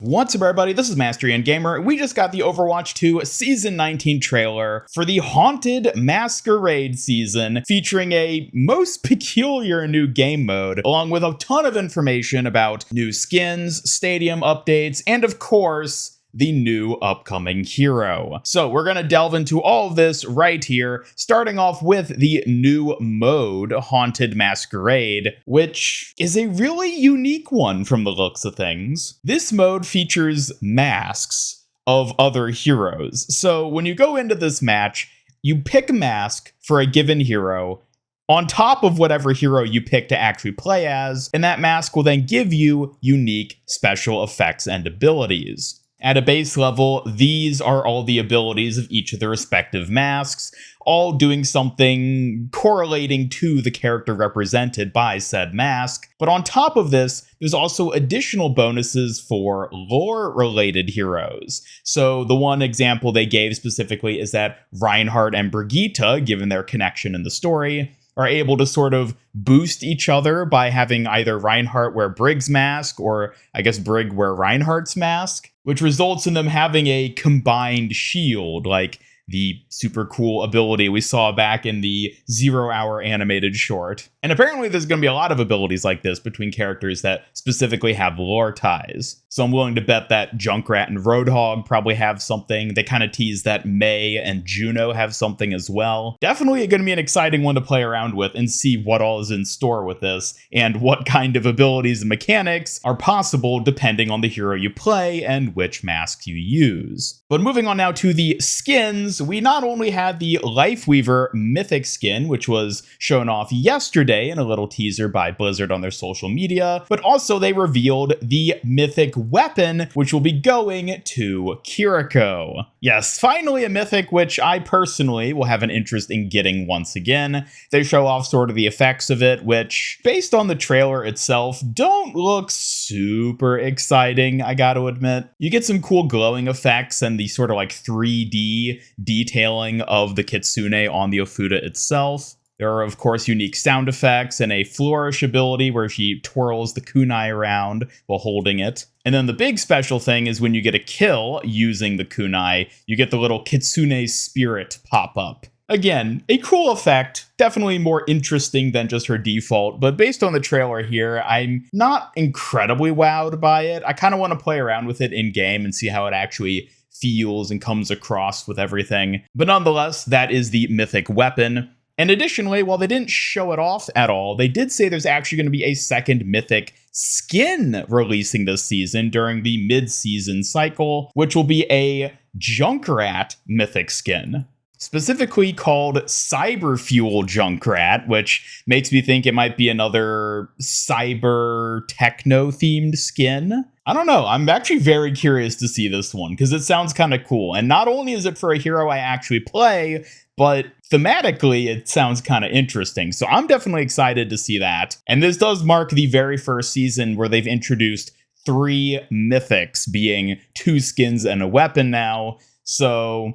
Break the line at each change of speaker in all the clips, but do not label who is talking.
What's up, everybody? This is Masquerade and Gamer. We just got the Overwatch 2 Season 19 trailer for the Haunted Masquerade season, featuring a most peculiar new game mode, along with a ton of information about new skins, stadium updates, and of course, the new upcoming hero. So we're going to delve into all of this right here, starting off with the new mode, Haunted Masquerade, which is a really unique one from the looks of things. This mode features masks of other heroes. So when you go into this match, you pick a mask for a given hero on top of whatever hero you pick to actually play as, and that mask will then give you unique special effects and abilities. At a base level, these are all the abilities of each of the respective masks, all doing something correlating to the character represented by said mask. But on top of this, there's also additional bonuses for lore-related heroes. So the one example they gave specifically is that Reinhardt and Brigitte, given their connection in the story, are able to sort of boost each other by having either Reinhardt wear Brig's mask, or I guess Brig wear Reinhardt's mask, which results in them having a combined shield, like the super cool ability we saw back in the 0 Hour animated short. And apparently there's going to be a lot of abilities like this between characters that specifically have lore ties. So I'm willing to bet that Junkrat and Roadhog probably have something. They kind of tease that May and Juno have something as well. Definitely going to be an exciting one to play around with and see what all is in store with this, and what kind of abilities and mechanics are possible depending on the hero you play and which masks you use. But moving on now to the skins, we not only had the Lifeweaver Mythic skin, which was shown off yesterday in a little teaser by Blizzard on their social media, but also they revealed the Mythic weapon, which will be going to Kiriko. Yes, finally a Mythic, which I personally will have an interest in getting once again. They show off sort of the effects of it, which, based on the trailer itself, don't look super exciting, I gotta admit. You get some cool glowing effects and the sort of like 3D detailing of the kitsune on the Ofuda itself. There are, of course, unique sound effects and a flourish ability where she twirls the kunai around while holding it. And then the big special thing is when you get a kill using the kunai, you get the little kitsune spirit pop up. Again, a cool effect, definitely more interesting than just her default, but based on the trailer here, I'm not incredibly wowed by it. I kind of want to play around with it in-game and see how it actually feels and comes across with everything. But nonetheless, that is the Mythic weapon. And additionally, while they didn't show it off at all, they did say there's actually going to be a second Mythic skin releasing this season during the mid-season cycle, which will be a Junkrat Mythic skin, specifically called Cyber Fuel Junkrat, which makes me think it might be another cyber techno themed skin. I don't know. I'm actually very curious to see this one because it sounds kind of cool. And not only is it for a hero I actually play, but thematically it sounds kind of interesting. So I'm definitely excited to see that. And this does mark the very first season where they've introduced 3 mythics, being 2 skins and a weapon now. So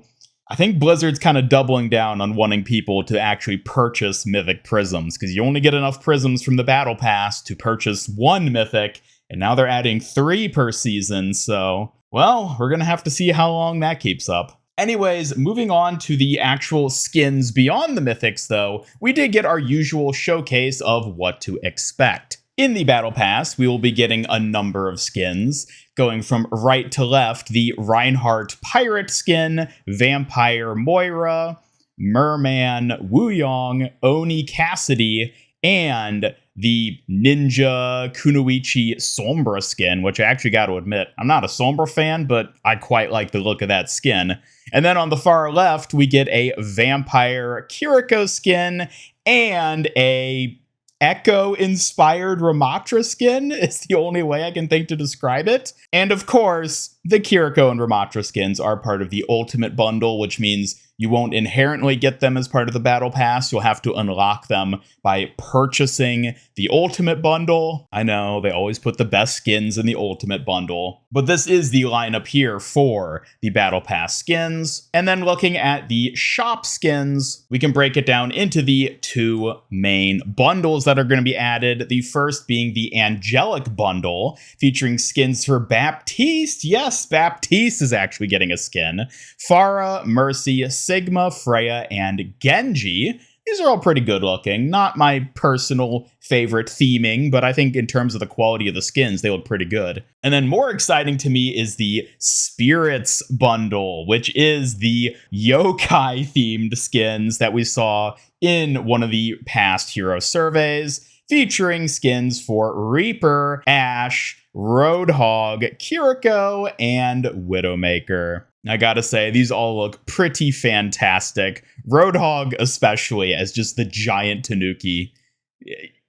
I think Blizzard's kind of doubling down on wanting people to actually purchase Mythic Prisms, because you only get enough Prisms from the Battle Pass to purchase 1 Mythic, and now they're adding 3 per season, so, well, we're gonna have to see how long that keeps up. Anyways, moving on to the actual skins beyond the Mythics, though, we did get our usual showcase of what to expect. In the Battle Pass, we will be getting a number of skins, going from right to left: the Reinhardt Pirate skin, Vampire Moira, Merman Wuyong, Oni Cassidy, and the Ninja Kunoichi Sombra skin, which I actually got to admit, I'm not a Sombra fan, but I quite like the look of that skin. And then on the far left, we get a Vampire Kiriko skin and a Echo-inspired Ramatra skin is the only way I can think to describe it. And of course, the Kiriko and Ramatra skins are part of the Ultimate Bundle, which means You won't inherently get them as part of the battle pass. You'll have to unlock them by purchasing the ultimate bundle. I know they always put the best skins in the ultimate bundle, but this is the lineup here for the battle pass skins. And then looking at the shop skins, we can break it down into the two main bundles that are going to be added. The first being the Angelic bundle, featuring skins for Baptiste. Yes, Baptiste is actually getting a skin. Pharah, Mercy, Sigma, Freya, and Genji. These are all pretty good looking. Not my personal favorite theming, but I think in terms of the quality of the skins, they look pretty good. And then more exciting to me is the Spirits bundle, which is the yokai themed skins that we saw in one of the past hero surveys, featuring skins for Reaper, Ashe, Roadhog, Kiriko, and Widowmaker. I gotta say, these all look pretty fantastic. Roadhog especially, as just the giant tanuki.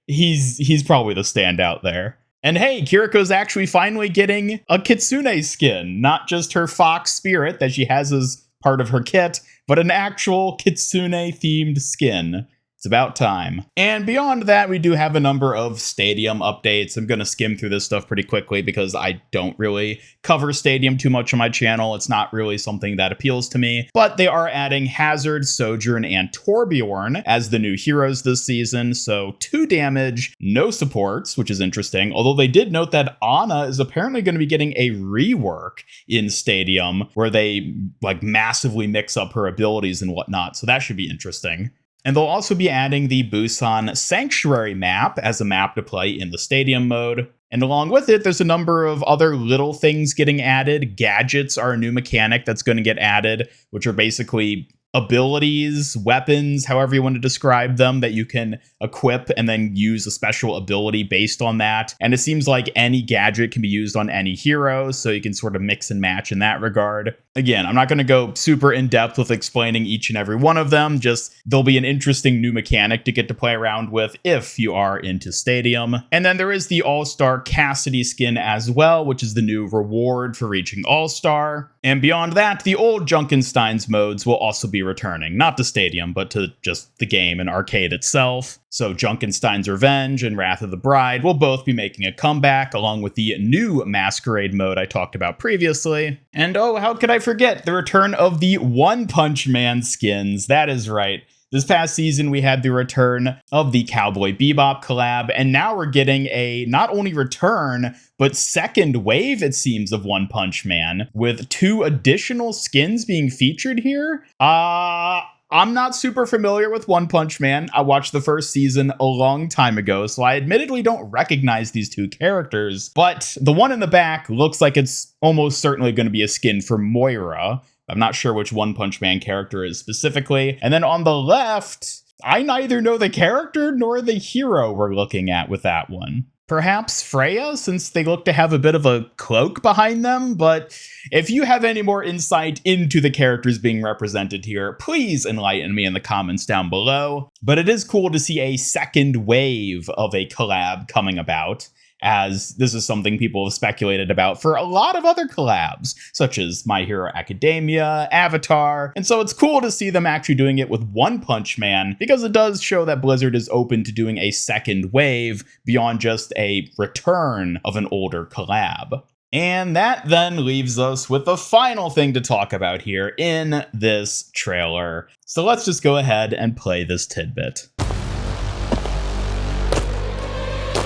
He's probably the standout there. And hey, Kiriko's actually finally getting a Kitsune skin, not just her fox spirit that she has as part of her kit, but an actual Kitsune-themed skin. It's about time. And beyond that, we do have a number of Stadium updates. I'm going to skim through this stuff pretty quickly because I don't really cover Stadium too much on my channel. It's not really something that appeals to me. But they are adding Hazard, Sojourn, and Torbjorn as the new heroes this season. So 2 damage, no supports, which is interesting. Although they did note that Ana is apparently going to be getting a rework in Stadium where they like massively mix up her abilities and whatnot. So that should be interesting. And they'll also be adding the Busan Sanctuary map as a map to play in the Stadium mode. And along with it, there's a number of other little things getting added. Gadgets are a new mechanic that's going to get added, which are basically abilities, weapons, however you want to describe them, that you can equip and then use a special ability based on that. And it seems like any gadget can be used on any hero, so you can sort of mix and match in that regard. Again, I'm not going to go super in-depth with explaining each and every one of them, just there'll be an interesting new mechanic to get to play around with if you are into Stadium. And then there is the All-Star Cassidy skin as well, which is the new reward for reaching All-Star. And beyond that, the old Junkenstein's modes will also be returning, not to Stadium, but to just the game and arcade itself. So Junkenstein's Revenge and Wrath of the Bride will both be making a comeback, along with the new Masquerade mode I talked about previously. And oh, how could I forget the return of the One Punch Man skins? That is right. This past season, we had the return of the Cowboy Bebop collab, and now we're getting a not only return, but second wave, it seems, of One Punch Man, with 2 additional skins being featured here. I'm not super familiar with One Punch Man. I watched the first season a long time ago, so I admittedly don't recognize these 2 characters, but the one in the back looks like it's almost certainly going to be a skin for Moira. I'm not sure which One Punch Man character is specifically. And then on the left, I neither know the character nor the hero we're looking at with that one. Perhaps Freya, since they look to have a bit of a cloak behind them, but if you have any more insight into the characters being represented here, please enlighten me in the comments down below. But it is cool to see a second wave of a collab coming about, as this is something people have speculated about for a lot of other collabs, such as My Hero Academia, Avatar, and so it's cool to see them actually doing it with One Punch Man, because it does show that Blizzard is open to doing a second wave beyond just a return of an older collab. And that then leaves us with the final thing to talk about here in this trailer. So let's just go ahead and play this tidbit.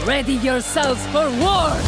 Ready yourselves for war!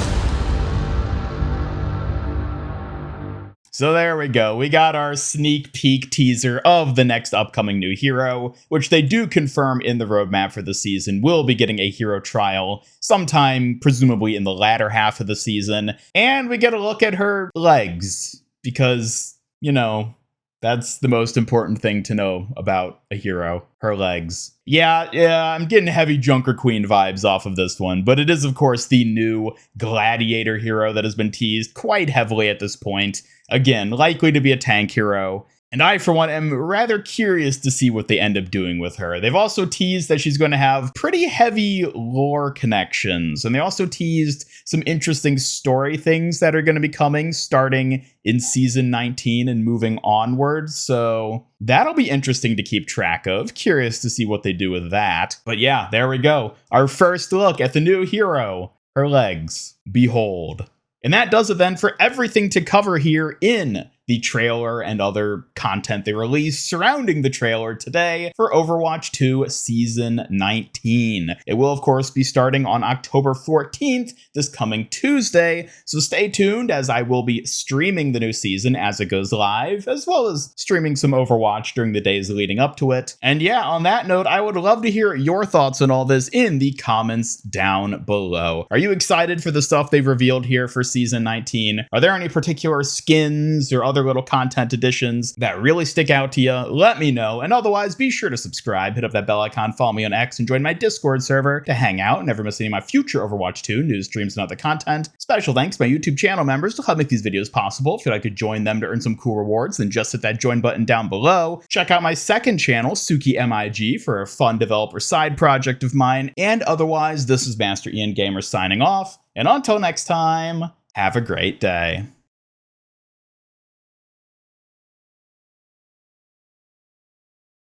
So there we go. We got our sneak peek teaser of the next upcoming new hero, which they do confirm in the roadmap for the season. We'll be getting a hero trial sometime, presumably in the latter half of the season. And we get a look at her legs, because, you know, that's the most important thing to know about a hero, her legs. Yeah, I'm getting heavy Junker Queen vibes off of this one, but it is, of course, the new Gladiator hero that has been teased quite heavily at this point. Again, likely to be a tank hero. And I, for one, am rather curious to see what they end up doing with her. They've also teased that she's going to have pretty heavy lore connections, and they also teased some interesting story things that are going to be coming starting in Season 19 and moving onwards, so that'll be interesting to keep track of. Curious to see what they do with that. But yeah, there we go. Our first look at the new hero. Her legs. Behold. And that does it then for everything to cover here in the trailer and other content they released surrounding the trailer today for Overwatch 2 Season 19. It will, of course, be starting on October 14th, this coming Tuesday, so stay tuned as I will be streaming the new season as it goes live, as well as streaming some Overwatch during the days leading up to it. And yeah, on that note, I would love to hear your thoughts on all this in the comments down below. Are you excited for the stuff they've revealed here for Season 19? Are there any particular skins or other little content additions that really stick out to you? Let me know. And otherwise, be sure to subscribe, hit up that bell icon, follow me on X, and join my Discord server to hang out and never miss any of my future Overwatch 2 news, streams, and other content. Special thanks to my YouTube channel members to help make these videos possible. If you'd like to join them to earn some cool rewards, then just hit that join button down below. Check out my second channel, Suki MIG, for a fun developer side project of mine. And otherwise, this is Master Ian Gamer signing off. And until next time, have a great day.